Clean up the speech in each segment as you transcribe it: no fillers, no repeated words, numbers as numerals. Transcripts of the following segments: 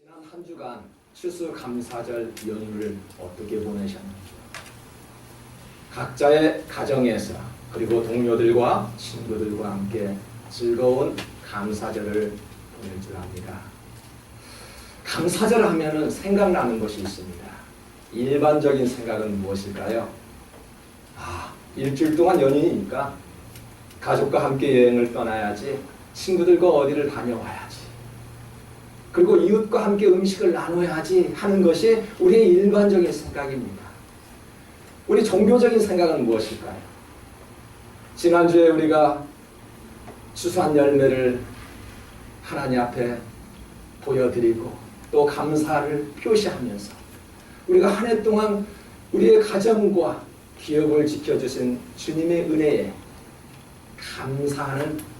지난 한 주간 추수감사절 연휴를 어떻게 보내셨는지, 각자의 가정에서 그리고 동료들과 친구들과 함께 즐거운 감사절을 보낼 줄 압니다. 감사절 하면은 생각나는 것이 있습니다. 일반적인 생각은 무엇일까요? 일주일 동안 연휴니까 가족과 함께 여행을 떠나야지, 친구들과 어디를 다녀와야지, 그리고 이웃과 함께 음식을 나눠야지 하는 것이 우리의 일반적인 생각입니다. 우리 종교적인 생각은 무엇일까요? 지난주에 우리가 추수한 열매를 하나님 앞에 보여드리고 또 감사를 표시하면서 우리가 한 해 동안 우리의 가정과 기업을 지켜주신 주님의 은혜에 감사하는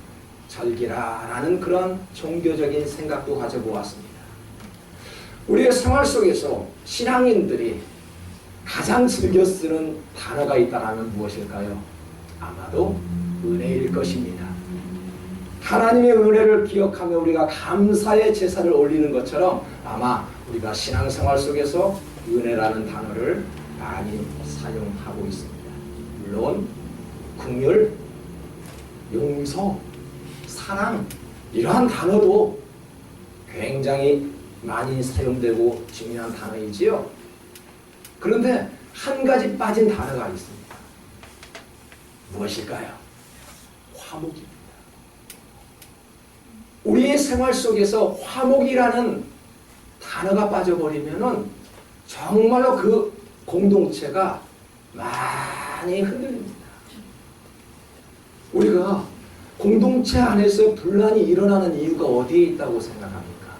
절기라라는 그런 종교적인 생각도 가져보았습니다. 우리의 생활 속에서 신앙인들이 가장 즐겨 쓰는 단어가 있다면 무엇일까요? 아마도 은혜일 것입니다. 하나님의 은혜를 기억하며 우리가 감사의 제사를 올리는 것처럼 아마 우리가 신앙생활 속에서 은혜라는 단어를 많이 사용하고 있습니다. 물론 긍휼, 용서, 사랑, 이러한 단어도 굉장히 많이 사용되고 중요한 단어이지요. 그런데 한 가지 빠진 단어가 있습니다. 무엇일까요? 화목입니다. 우리의 생활 속에서 화목이라는 단어가 빠져버리면은 정말로 그 공동체가 많이 흔들립니다. 우리가 공동체 안에서 분란이 일어나는 이유가 어디에 있다고 생각합니까?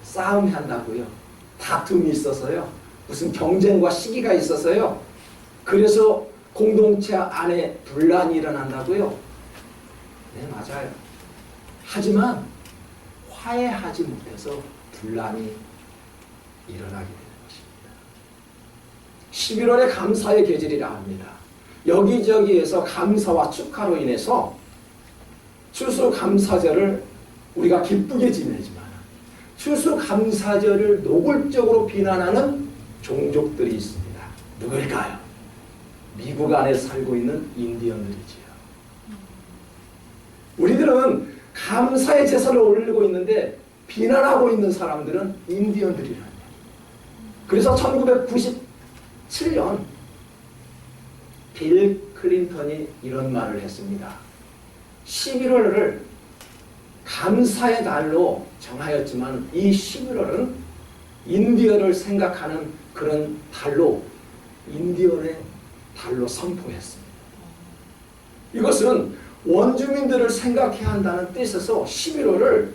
싸움이 한다고요? 다툼이 있어서요? 무슨 경쟁과 시기가 있어서요? 그래서 공동체 안에 분란이 일어난다고요? 네, 맞아요. 하지만 화해하지 못해서 분란이 일어나게 되는 것입니다. 11월의 감사의 계절이라 합니다. 여기저기에서 감사와 축하로 인해서 추수감사절을 우리가 기쁘게 지내지만 추수감사절을 노골적으로 비난하는 종족들이 있습니다. 누구일까요? 미국 안에 살고 있는 인디언들이지요. 우리들은 감사의 제사를 올리고 있는데 비난하고 있는 사람들은 인디언들이라는 거예요. 그래서 1997년 빌 클린턴이 이런 말을 했습니다. 11월을 감사의 달로 정하였지만 이 11월은 인디언을 생각하는 그런 달로, 인디언의 달로 선포했습니다. 이것은 원주민들을 생각해야 한다는 뜻에서 11월을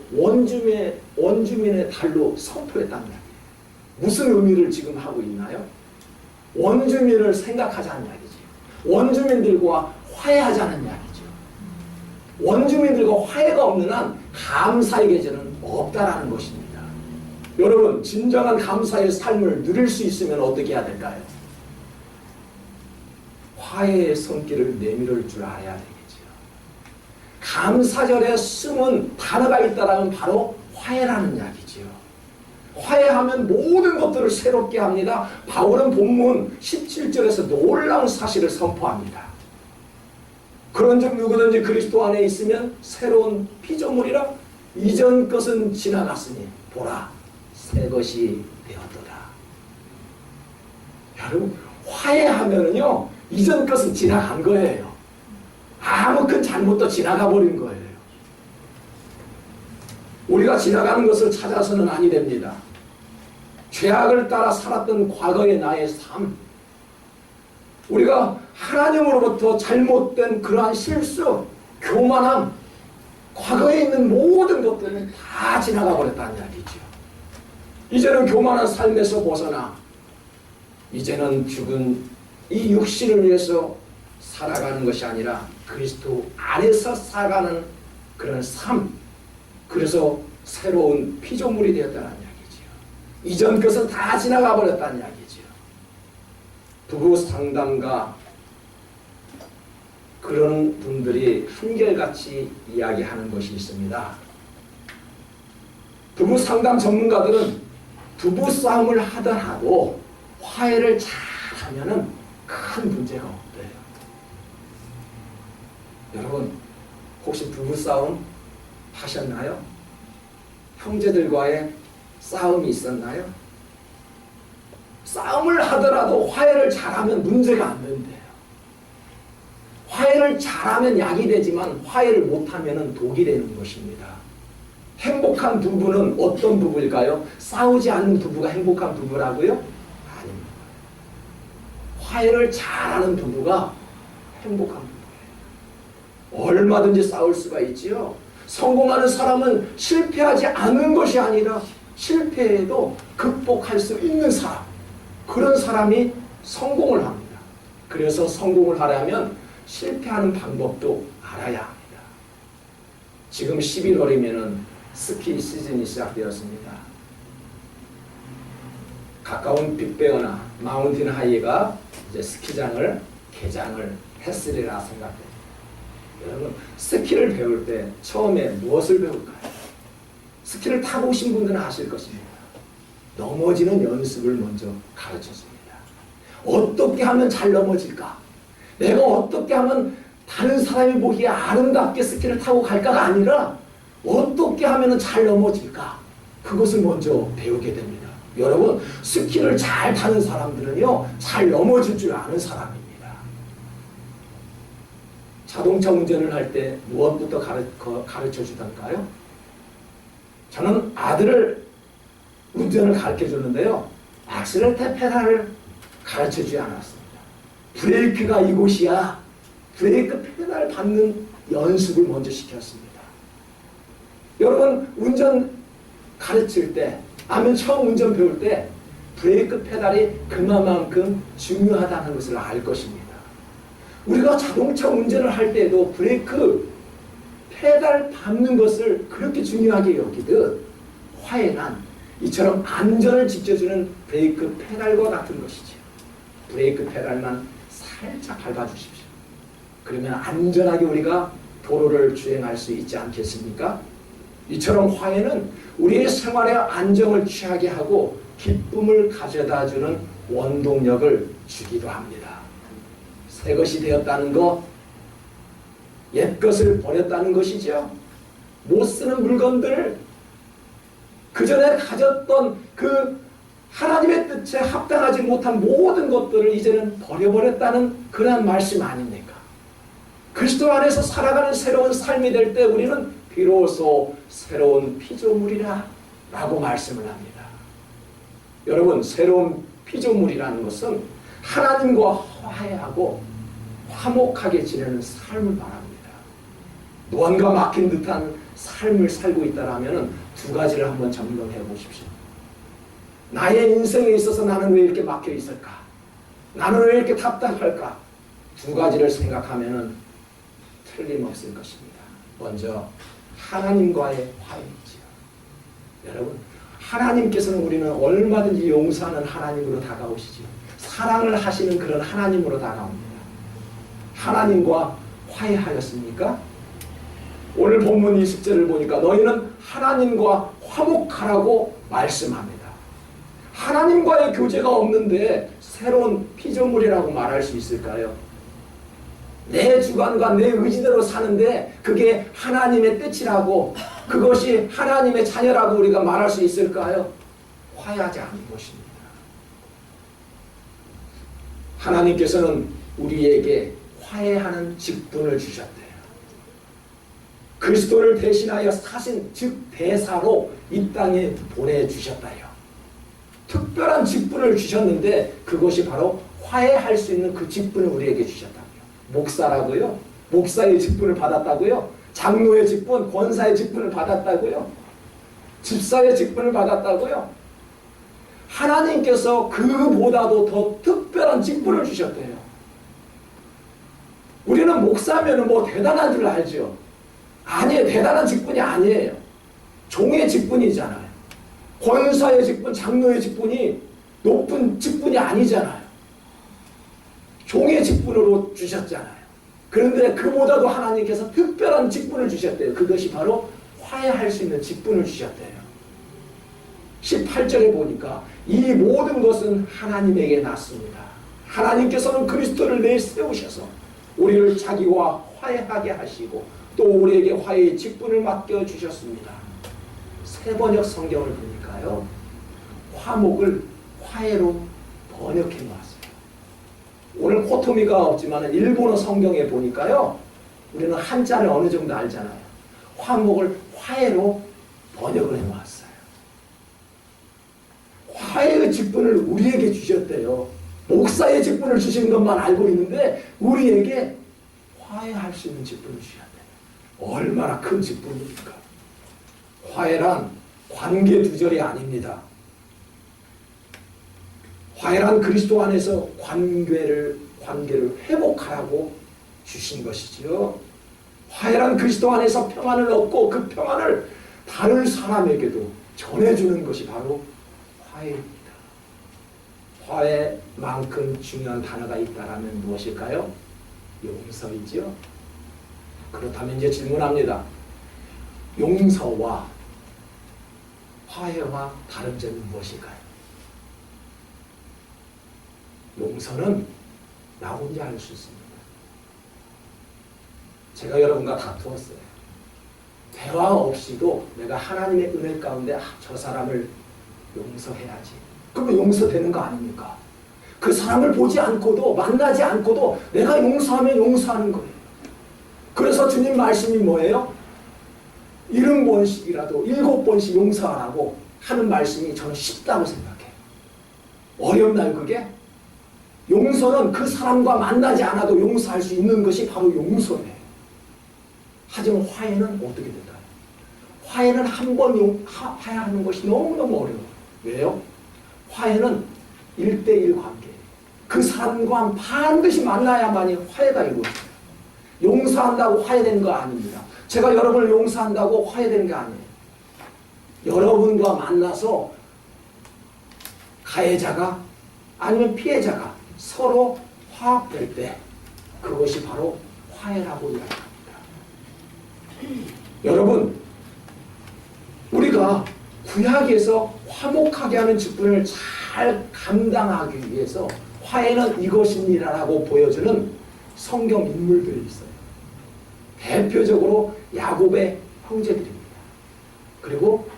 원주민의 달로 선포했다는 이야기예요. 무슨 의미를 지금 하고 있나요? 원주민을 생각하자는 이야기죠. 원주민들과 화해하자는 이야기죠. 원주민들과 화해가 없는 한 감사의 계절은 없다라는 것입니다. 여러분, 진정한 감사의 삶을 누릴 수 있으면 어떻게 해야 될까요? 화해의 손길을 내밀을 줄 알아야 되겠죠. 감사절에 숨은 단어가 있다라면 바로 화해라는 이야기죠. 화해하면 모든 것들을 새롭게 합니다. 바울은 본문 17절에서 놀라운 사실을 선포합니다. 그런즉 누구든지 그리스도 안에 있으면 새로운 피조물이라, 이전 것은 지나갔으니 보라 새 것이 되었도다. 여러분, 화해하면은요 이전 것은 지나간 거예요. 아무 큰 잘못도 지나가 버린 거예요. 우리가 지나가는 것을 찾아서는 아니 됩니다. 죄악을 따라 살았던 과거의 나의 삶, 우리가 하나님으로부터 잘못된 그러한 실수, 교만함, 과거에 있는 모든 것들은 다 지나가 버렸다는 이야기죠. 이제는 교만한 삶에서 벗어나 이제는 죽은 이 육신을 위해서 살아가는 것이 아니라 그리스도 안에서 살아가는 그런 삶, 그래서 새로운 피조물이 되었다는 이야기죠. 이전 것은 다 지나가 버렸다는 이야기죠. 부부 상담가 그런 분들이 한결같이 이야기하는 것이 있습니다. 부부 상담 전문가들은 부부 싸움을 하더라도 화해를 잘하면은 큰 문제가 없대요. 여러분, 혹시 부부 싸움 하셨나요? 형제들과의 싸움이 있었나요? 싸움을 하더라도 화해를 잘하면 문제가 안 된대요. 화해를 잘하면 약이 되지만 화해를 못하면 독이 되는 것입니다. 행복한 부부는 어떤 부부일까요? 싸우지 않는 부부가 행복한 부부라고요? 아닙니다. 화해를 잘하는 부부가 행복한 부부예요. 얼마든지 싸울 수가 있지요. 성공하는 사람은 실패하지 않는 것이 아니라 실패해도 극복할 수 있는 사람, 그런 사람이 성공을 합니다. 그래서 성공을 하려면 실패하는 방법도 알아야 합니다. 지금 11월이면은 스키 시즌이 시작되었습니다. 가까운 빅베어나 마운틴 하이가 이제 스키장을 개장을 했으리라 생각됩니다. 여러분, 스키를 배울 때 처음에 무엇을 배울까요? 스키를 타보신 분들은 아실 것입니다. 넘어지는 연습을 먼저 가르쳐줍니다. 어떻게 하면 잘 넘어질까? 내가 어떻게 하면 다른 사람이 보기에 아름답게 스키를 타고 갈까가 아니라 어떻게 하면 잘 넘어질까? 그것을 먼저 배우게 됩니다. 여러분, 스키를 잘 타는 사람들은요, 잘 넘어질 줄 아는 사람입니다. 자동차 운전을 할 때 무엇부터 가르쳐 주던가요? 저는 아들을 운전을 가르쳐 줬는데요, 악셀레터 페달을 가르쳐 주지 않았습니다. 브레이크가 이곳이야. 브레이크 페달 밟는 연습을 먼저 시켰습니다. 여러분, 운전 가르칠 때, 아니면 처음 운전 배울 때 브레이크 페달이 그만큼 중요하다는 것을 알 것입니다. 우리가 자동차 운전을 할 때도 브레이크 페달 밟는 것을 그렇게 중요하게 여기듯 화해란 이처럼 안전을 지켜주는 브레이크 페달과 같은 것이죠. 브레이크 페달만 살짝 밟아주십시오. 그러면 안전하게 우리가 도로를 주행할 수 있지 않겠습니까? 이처럼 화해는 우리의 생활에 안정을 취하게 하고 기쁨을 가져다주는 원동력을 주기도 합니다. 새 것이 되었다는 것, 옛 것을 버렸다는 것이죠. 못 쓰는 물건들, 그 전에 가졌던 그 하나님의 뜻에 합당하지 못한 모든 것들을 이제는 버려버렸다는 그러한 말씀 아닙니까? 그리스도 안에서 살아가는 새로운 삶이 될 때 우리는 비로소 새로운 피조물이라 라고 말씀을 합니다. 여러분, 새로운 피조물이라는 것은 하나님과 화해하고 화목하게 지내는 삶을 말합니다. 무언가 막힌 듯한 삶을 살고 있다면 두 가지를 한번 점검해 보십시오. 나의 인생에 있어서 나는 왜 이렇게 막혀 있을까? 나는 왜 이렇게 답답할까? 두 가지를 생각하면 틀림없을 것입니다. 먼저 하나님과의 화해이지요. 여러분, 하나님께서는 우리는 얼마든지 용서하는 하나님으로 다가오시죠. 사랑을 하시는 그런 하나님으로 다가옵니다. 하나님과 화해하였습니까? 오늘 본문 20절을 보니까 너희는 하나님과 화목하라고 말씀합니다. 하나님과의 교제가 없는데 새로운 피조물이라고 말할 수 있을까요? 내 주관과 내 의지대로 사는데 그게 하나님의 뜻이라고, 그것이 하나님의 자녀라고 우리가 말할 수 있을까요? 화해하지 않은 것입니다. 하나님께서는 우리에게 화해하는 직분을 주셨대요. 그리스도를 대신하여 사신, 즉 대사로 이 땅에 보내주셨다요. 특별한 직분을 주셨는데 그것이 바로 화해할 수 있는 그 직분을 우리에게 주셨다고요. 목사라고요? 목사의 직분을 받았다고요? 장로의 직분, 권사의 직분을 받았다고요? 집사의 직분을 받았다고요? 하나님께서 그보다도 더 특별한 직분을 주셨대요. 우리는 목사면 뭐 대단한 줄 알죠? 아니에요. 대단한 직분이 아니에요. 종의 직분이잖아요. 권사의 직분, 장로의 직분이 높은 직분이 아니잖아요. 종의 직분으로 주셨잖아요. 그런데 그보다도 하나님께서 특별한 직분을 주셨대요. 그것이 바로 화해할 수 있는 직분을 주셨대요. 18절에 보니까 이 모든 것은 하나님에게 났습니다. 하나님께서는 그리스도를 내세우셔서 우리를 자기와 화해하게 하시고 또 우리에게 화해의 직분을 맡겨주셨습니다. 세번역 성경을 보니까요, 화목을 화해로 번역해 놓았어요. 오늘 코토미가 없지만 일본어 성경에 보니까요, 우리는 한자를 어느 정도 알잖아요. 화목을 화해로 번역을 해 놓았어요. 화해의 직분을 우리에게 주셨대요. 목사의 직분을 주신 것만 알고 있는데 우리에게 화해할 수 있는 직분을 주셨대요. 얼마나 큰 직분입니까? 화해란 관계 두절이 아닙니다. 화해란 그리스도 안에서 관계를 회복하라고 주신 것이지요. 화해란 그리스도 안에서 평안을 얻고 그 평안을 다른 사람에게도 전해주는 것이 바로 화해입니다. 화해만큼 중요한 단어가 있다라면 무엇일까요? 용서이지요. 그렇다면 이제 질문합니다. 용서와 화해와 다른 점이 무엇일까요? 용서는 나 혼자 할 수 있습니다. 제가 여러분과 다투었어요. 대화 없이도 내가 하나님의 은혜 가운데 저 사람을 용서해야지. 그러면 용서되는 거 아닙니까? 그 사람을 보지 않고도 만나지 않고도 내가 용서하면 용서하는 거예요. 그래서 주님 말씀이 뭐예요? 70번씩이라도 7번씩 용서하라고 하는 말씀이 저는 쉽다고 생각해요. 어렵나요 그게? 용서는 그 사람과 만나지 않아도 용서할 수 있는 것이 바로 용서예요. 하지만 화해는 어떻게 될까요? 화해는 한 번 화해하는 것이 너무너무 어려워요. 왜요? 화해는 1대1 관계예요. 그 사람과 반드시 만나야만이 화해가 이루어져요. 용서한다고 화해되는 거 아닙니다. 제가 여러분을 용서한다고 화해되는 게 아니에요. 여러분과 만나서 가해자가 아니면 피해자가 서로 화합될 때 그것이 바로 화해라고 이야기합니다. 여러분, 우리가 구약에서 화목하게 하는 직분을 잘 감당하기 위해서 화해는 이것입니다라고 보여주는 성경 인물들이 있어요. 대표적으로 야곱의 형제들입니다. 그리고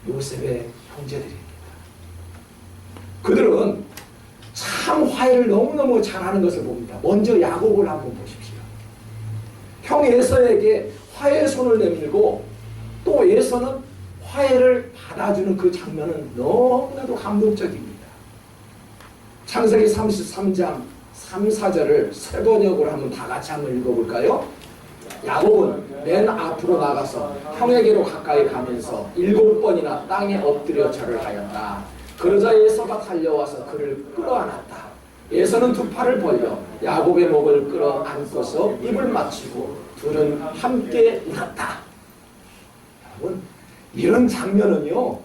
요셉의 형제들입니다. 그들은 참 화해를 너무너무 잘하는 것을 봅니다. 먼저 야곱을 한번 보십시오. 형 에서에게 화해의 손을 내밀고 또 에서는 화해를 받아주는 그 장면은 너무나도 감동적입니다. 창세기 33장 3, 4절을 세 번역으로 한번 다 같이 한번 읽어볼까요? 야곱은 맨 앞으로 나가서 형에게로 가까이 가면서 7번이나 땅에 엎드려 절을 하였다. 그러자 에서가 달려와서 그를 끌어안았다. 에서는 두 팔을 벌려 야곱의 목을 끌어안고서 입을 맞추고 둘은 함께 울었다. 여러분, 이런 장면은요,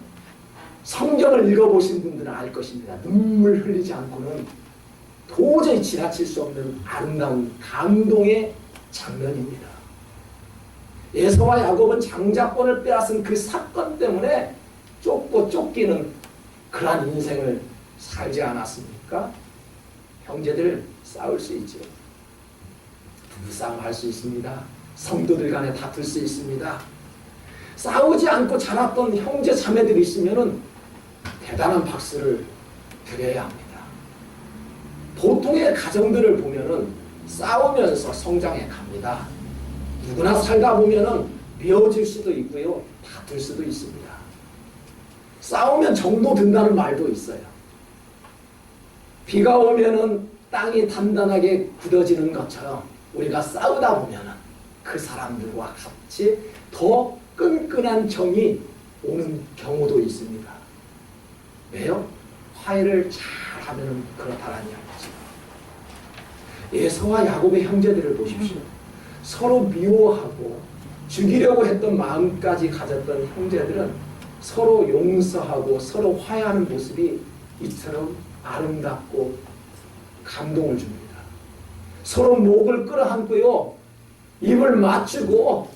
성경을 읽어보신 분들은 알 것입니다. 눈물 흘리지 않고는 도저히 지나칠 수 없는 아름다운 감동의 장면입니다. 에서와 야곱은 장자권을 빼앗은 그 사건 때문에 쫓고 쫓기는 그러한 인생을 살지 않았습니까? 형제들 싸울 수 있죠. 부부싸움 할 수 있습니다. 성도들 간에 다툴 수 있습니다. 싸우지 않고 자랐던 형제 자매들이 있으면 대단한 박수를 드려야 합니다. 보통의 가정들을 보면은 싸우면서 성장해 갑니다. 누구나 살다 보면은 미워질 수도 있고요, 다툴 수도 있습니다. 싸우면 정도 든다는 말도 있어요. 비가 오면은 땅이 단단하게 굳어지는 것처럼 우리가 싸우다 보면은 그 사람들과 같이 더 끈끈한 정이 오는 경우도 있습니다. 왜요? 화해를 잘하면 그렇다는 이야기죠. 에서와 야곱의 형제들을 보십시오. 서로 미워하고 죽이려고 했던 마음까지 가졌던 형제들은 서로 용서하고 서로 화해하는 모습이 이처럼 아름답고 감동을 줍니다. 서로 목을 끌어안고요, 입을 맞추고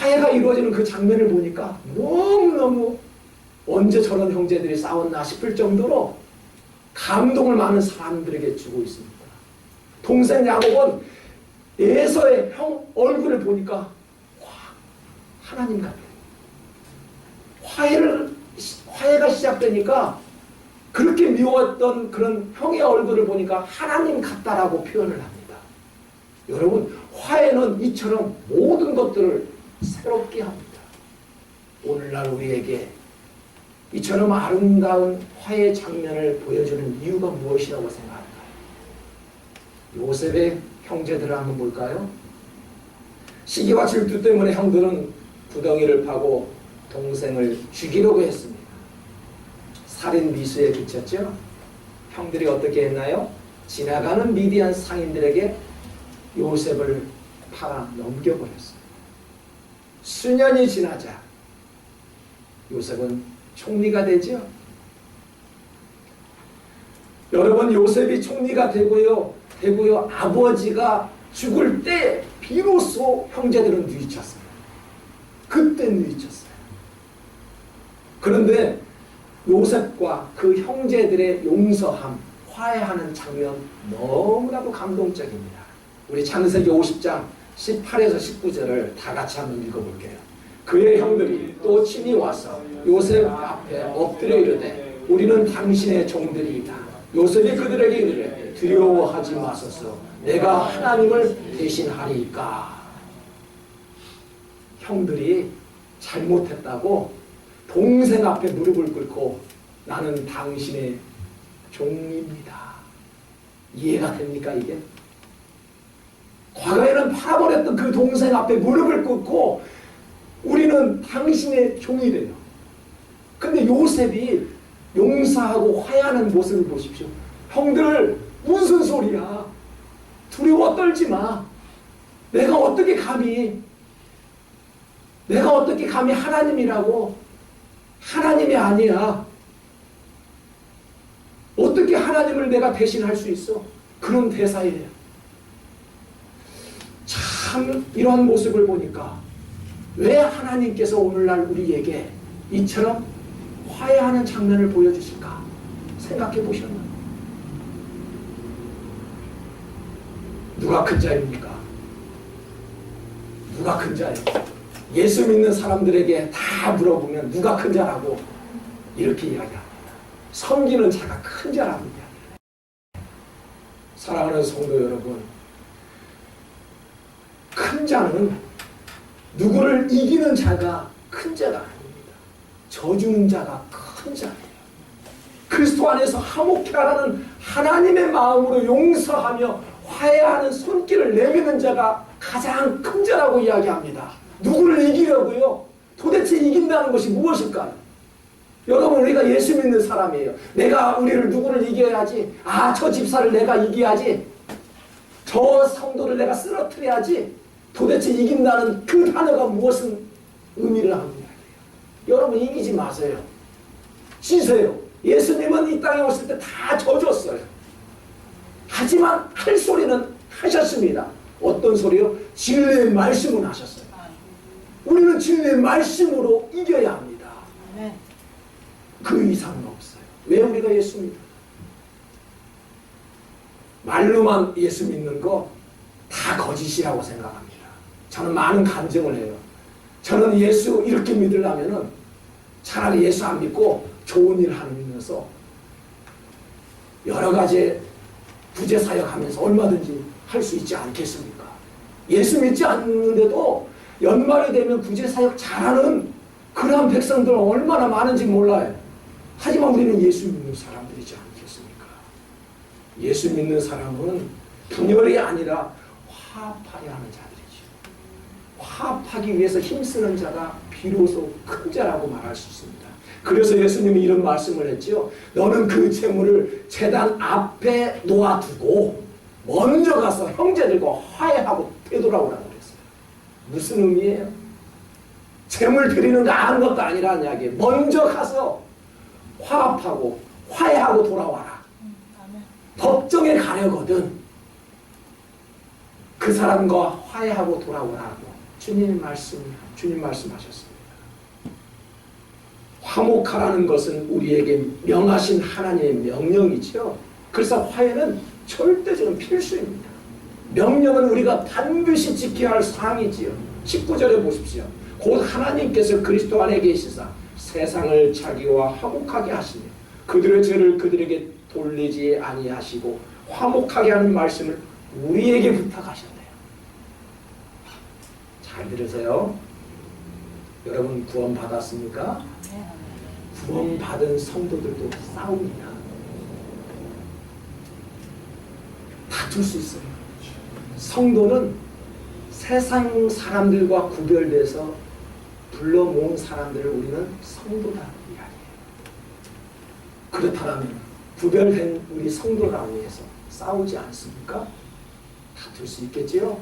화해가 이루어지는 그 장면을 보니까 너무너무 언제 저런 형제들이 싸웠나 싶을 정도로 감동을 많은 사람들에게 주고 있습니다. 동생 야곱은 에서의 형 얼굴을 보니까 와, 하나님 같아요. 화해가 시작되니까 그렇게 미웠던 그런 형의 얼굴을 보니까 하나님 같다라고 표현을 합니다. 여러분, 화해는 이처럼 모든 것들을 새롭게 합니다. 오늘날 우리에게 이처럼 아름다운 화해 장면을 보여주는 이유가 무엇이라고 생각할까요? 요셉의 형제들을 한번 볼까요? 시기와 질투 때문에 형들은 구덩이를 파고 동생을 죽이려고 했습니다. 살인 미수에 그쳤죠. 형들이 어떻게 했나요? 지나가는 미디안 상인들에게 요셉을 팔아 넘겨버렸어요. 수년이 지나자 요셉은 총리가 되죠. 여러분, 요셉이 총리가 되고요 아버지가 죽을 때 비로소 형제들은 뉘쳤어요. 그때 뉘쳤어요. 그런데 요셉과 그 형제들의 용서함, 화해하는 장면 너무나도 감동적입니다. 우리 창세기 50장 18에서 19절을 다 같이 한번 읽어볼게요. 그의 형들이 또 친히 와서 요셉 앞에 엎드려 이르되 우리는 당신의 종들이다. 요셉이 그들에게 이르되 두려워하지 마소서, 내가 하나님을 대신하리이까. 형들이 잘못했다고 동생 앞에 무릎을 꿇고 나는 당신의 종입니다. 이해가 됩니까 이게? 과거에는 팔아버렸던 그 동생 앞에 무릎을 꿇고 우리는 당신의 종이래요. 근데 요셉이 용서하고 화해하는 모습을 보십시오. 형들, 무슨 소리야? 두려워 떨지 마. 내가 어떻게 감히 하나님이라고? 하나님이 아니야. 어떻게 하나님을 내가 대신할 수 있어? 그런 대사예요. 참 이러한 모습을 보니까 왜 하나님께서 오늘날 우리에게 이처럼 화해하는 장면을 보여주실까? 생각해 보셨나요? 누가 큰 자입니까? 누가 큰 자예요? 예수 믿는 사람들에게 다 물어보면 누가 큰 자라고 이렇게 이야기합니다. 섬기는 자가 큰 자라고 이야기합니다. 사랑하는 성도 여러분, 큰 자는 누구를 이기는 자가 큰 자가 아닙니다. 져주는 자가 큰 자예요. 그리스도 안에서 화목해하라는 하나님의 마음으로 용서하며 화해하는 손길을 내미는 자가 가장 큰 자라고 이야기합니다. 누구를 이기려고요? 도대체 이긴다는 것이 무엇일까요? 여러분, 우리가 예수 믿는 사람이에요. 내가 누구를 이겨야지? 저 집사를 내가 이겨야지. 저 성도를 내가 쓰러뜨려야지. 도대체 이긴다는 그 단어가 무엇은 의미를 하는 이야기예요. 여러분, 이기지 마세요. 쉬세요. 예수님은 이 땅에 오실 때 다 져줬어요. 하지만 할 소리는 하셨습니다. 어떤 소리요? 진리의 말씀을 하셨어요. 우리는 진리의 말씀으로 이겨야 합니다. 그 이상은 없어요. 왜 우리가 예수 믿어요? 말로만 예수 믿는 거 다 거짓이라고 생각합니다. 저는 많은 간증을 해요. 저는 예수 이렇게 믿으려면은 차라리 예수 안 믿고 좋은 일 하면서 여러 가지 부재사역 하면서 얼마든지 할 수 있지 않겠습니까? 예수 믿지 않는데도 연말이 되면 부재사역 잘하는 그러한 백성들 얼마나 많은지 몰라요. 하지만 우리는 예수 믿는 사람들이지 않겠습니까? 예수 믿는 사람은 분열이 아니라 화합하려 하는 자들이죠. 화합하기 위해서 힘쓰는 자가 비로소 큰 자라고 말할 수 있습니다. 그래서 예수님이 이런 말씀을 했죠. 너는 그 재물을 제단 앞에 놓아두고 먼저 가서 형제들과 화해하고 되돌아오라고 그랬어요. 무슨 의미예요? 재물 드리는 거 아무것도 아니라는 이야기예요. 먼저 가서 화합하고 화해하고 돌아와라. 법정에 가려거든 그 사람과 화해하고 돌아오라고 주님 말씀하셨습니다. 화목하라는 것은 우리에게 명하신 하나님의 명령이죠. 그래서 화해는 절대적인 필수입니다. 명령은 우리가 반드시 지켜야 할 사항이지요. 19절에 보십시오. 곧 하나님께서 그리스도 안에 계시사 세상을 자기와 화목하게 하시며 그들의 죄를 그들에게 돌리지 아니하시고 화목하게 하는 말씀을 우리에게 부탁하셨네요. 잘 들으세요. 여러분 구원 받았습니까? 구원 받은 성도들도 싸웁니다. 다툴 수 있어요. 성도는 세상 사람들과 구별돼서 불러 모은 사람들을 우리는 성도다 이야기해요. 그렇다면 구별된 우리 성도라고 해서 싸우지 않습니까? 다툴 수 있겠지요.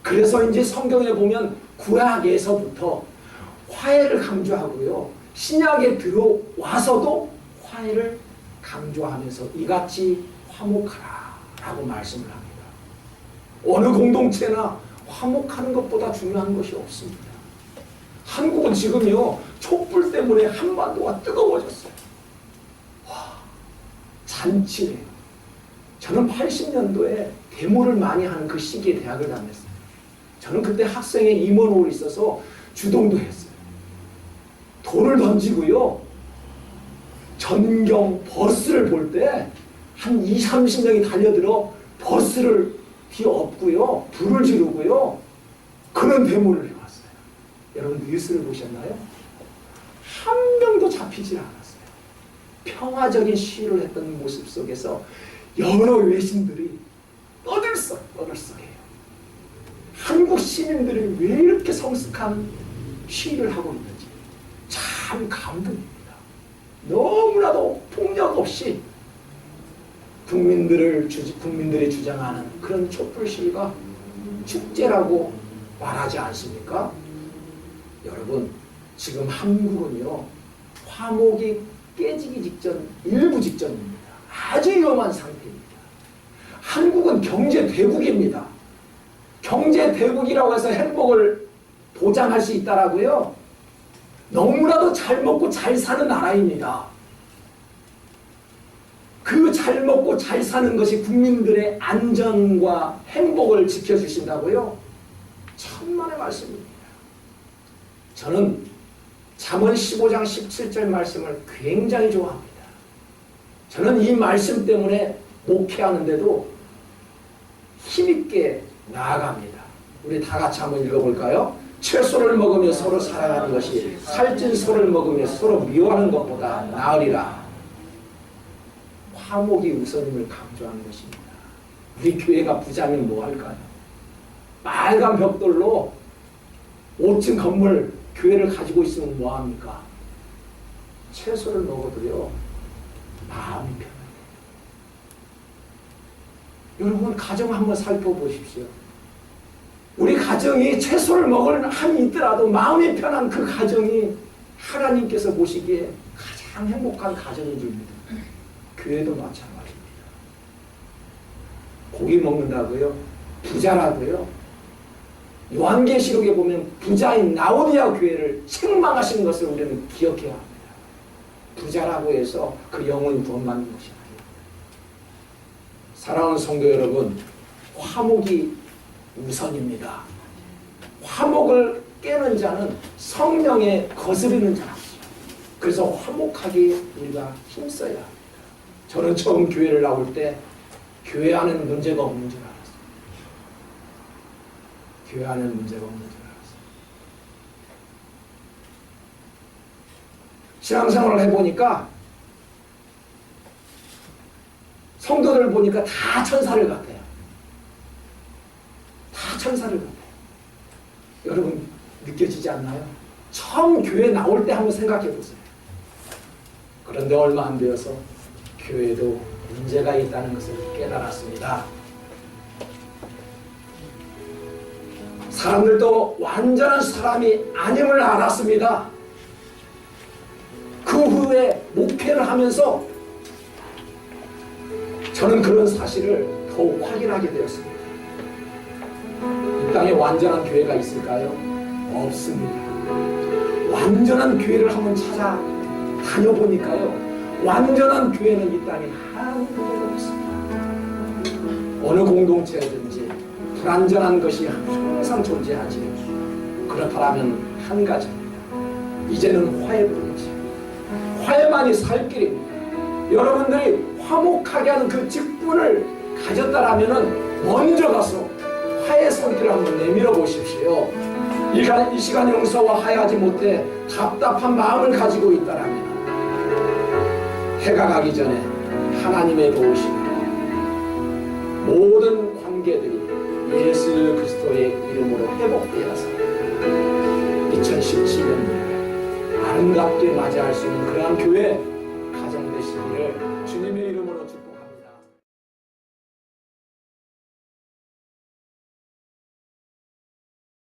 그래서 이제 성경에 보면 구약에서부터 화해를 강조하고요. 신약에 들어와서도 화해를 강조하면서 이같이 화목하라 라고 말씀을 합니다. 어느 공동체나 화목하는 것보다 중요한 것이 없습니다. 한국은 지금요 촛불 때문에 한반도가 뜨거워졌어요. 와, 잔치래요. 저는 80년도에 데모를 많이 하는 그 시기에 대학을 다녔어요. 저는 그때 학생의 임원으로 있어서 주동도 했어요. 돌을 던지고요. 전경 버스를 볼 때 한 20, 30명이 달려들어 버스를 뒤엎고요. 불을 지르고요. 그런 데모를 해왔어요. 여러분 뉴스를 보셨나요? 한 명도 잡히질 않았어요. 평화적인 시위를 했던 모습 속에서 여러 외신들이 떠들썩해요. 한국 시민들이 왜 이렇게 성숙한 시위를 하고 있는지 참 감동입니다. 너무나도 폭력 없이 국민들이 주장하는 그런 촛불 시위가 축제라고 말하지 않습니까? 여러분 지금 한국은요 화목이 깨지기 직전 일부 직전입니다. 아주 위험한 상태입니다. 한국은 경제 대국입니다. 경제 대국이라고 해서 행복을 보장할 수 있다라고요? 너무나도 잘 먹고 잘 사는 나라입니다. 그 잘 먹고 잘 사는 것이 국민들의 안전과 행복을 지켜주신다고요? 천만의 말씀입니다. 저는 잠언 15장 17절 말씀을 굉장히 좋아합니다. 저는 이 말씀 때문에 목회하는데도 힘있게 나아갑니다. 우리 다 같이 한번 읽어볼까요? 채소를 먹으며 서로 사랑하는 것이 살찐 소를 먹으며 서로 미워하는 것보다 나으리라. 화목이 우선임을 강조하는 것입니다. 우리 교회가 부자면 뭐 할까요? 빨간 벽돌로 5층 건물 교회를 가지고 있으면 뭐 합니까? 채소를 먹어도요 마음이 편해요. 여러분 가정 한번 살펴보십시오. 우리 가정이 채소를 먹을 한이 있더라도 마음이 편한 그 가정이 하나님께서 보시기에 가장 행복한 가정인 줄 믿어요. 교회도 마찬가지입니다. 고기 먹는다고요? 부자라고요? 요한계시록에 보면 부자인 라오디아 교회를 책망하시는 것을 우리는 기억해야 합니다. 부자라고 해서 그 영혼이 구원받는 것이 아닙니다. 사랑하는 성도 여러분, 화목이 우선입니다. 화목을 깨는 자는 성령에 거스르는 자죠. 그래서 화목하게 우리가 힘써야 합니다. 저는 처음 교회를 나올 때 교회 안에는 문제가 없는 줄 알았어요. 교회 안에는 문제가 없는 줄 알았어요. 신앙생활을 해보니까 성도들 보니까 다 천사를 같아요. 다 천사를 같아요. 여러분 느껴지지 않나요? 처음 교회 나올 때 한번 생각해 보세요. 그런데 얼마 안 되어서 교회도 문제가 있다는 것을 깨달았습니다. 사람들도 완전한 사람이 아님을 알았습니다. 그 후에 목회를 하면서 저는 그런 사실을 더욱 확인하게 되었습니다. 땅에 완전한 교회가 있을까요? 없습니다. 완전한 교회를 한번 찾아 다녀보니까요, 완전한 교회는 이 땅에 한 군데도 없습니다. 어느 공동체든지 불완전한 것이 항상 존재하지. 그렇다면 한 가지입니다. 이제는 화해뿐이지. 화해만이 살 길입니다. 여러분들이 화목하게 하는 그 직분을 가졌다라면 먼저 가서 화해 손길을 한번 내밀어 보십시오. 이 시간 용서와 화해하지 못해 답답한 마음을 가지고 있다라면 해가 가기 전에 하나님의 도우심으로 모든 관계들이 예수 그리스도의 이름으로 회복되어서 2017년도에 아름답게 맞이할 수 있는 그러한 교회 가정 되시기를 주님의